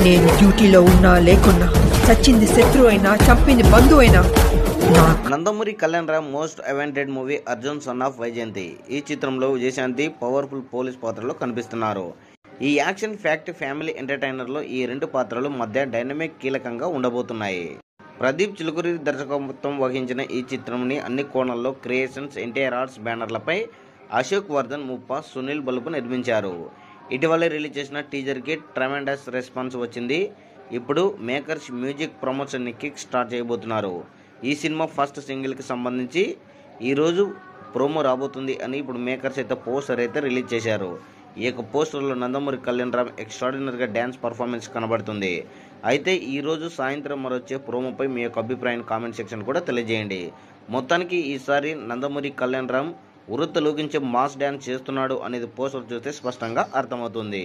నేను డ్యూటీలో ఉన్నా లేకున్నా, చచ్చింది శత్రువు అయినా చంపింది బంధువు అయినా Nandamuri Kalyan Ram most awaited movie Arjun son of Vyjayanthi. ఈ చిత్రంలో విజయశాంతి పవర్ఫుల్ పోలీస్ పాత్రలో కనిపిస్తున్నారు. ఈ యాక్షన్ ఫ్యాక్ట్ ఫ్యామిలీ ఎంటర్టైనర్లో ఈ రెండు పాత్రలు మధ్య డైనమిక్ కీలకంగా ఉండబోతున్నాయి. ప్రదీప్ చిలుకూరి దర్శకత్వం వహించిన ఈ చిత్రంని అన్ని కోణాల్లో క్రియేషన్స్, ఎన్టీఆర్ ఆర్ట్స్ బ్యానర్లపై అశోక్ వర్ధన్, ముప్పా, సునీల్ బల్బు నిర్మించారు. ఇటీవలే రిలీజ్ చేసిన టీజర్కి ట్రెమెండస్ రెస్పాన్స్ వచ్చింది. ఇప్పుడు మేకర్స్ మ్యూజిక్ ప్రమోషన్ని కిక్ స్టార్ట్ చేయబోతున్నారు. ఈ సినిమా ఫస్ట్ సింగిల్కి సంబంధించి ఈరోజు ప్రోమో రాబోతుంది అని ఇప్పుడు మేకర్స్ అయితే పోస్టర్ అయితే రిలీజ్ చేశారు. ఈ యొక్క పోస్టర్లో నందమూరి కళ్యాణ్ రామ్ ఎక్స్ట్రాడినరీగా డ్యాన్స్ పర్ఫార్మెన్స్ కనబడుతుంది. అయితే ఈరోజు సాయంత్రం మరొచ్చే ప్రోమోపై మీ యొక్క అభిప్రాయాన్ని కామెంట్ సెక్షన్ కూడా తెలియజేయండి. మొత్తానికి ఈసారి నందమూరి కళ్యాణ్ రామ్ ఉరుత్తలోకించే మాస్ డ్యాన్స్ చేస్తున్నాడు అనేది పోస్టర్ చూస్తే స్పష్టంగా అర్థమవుతుంది.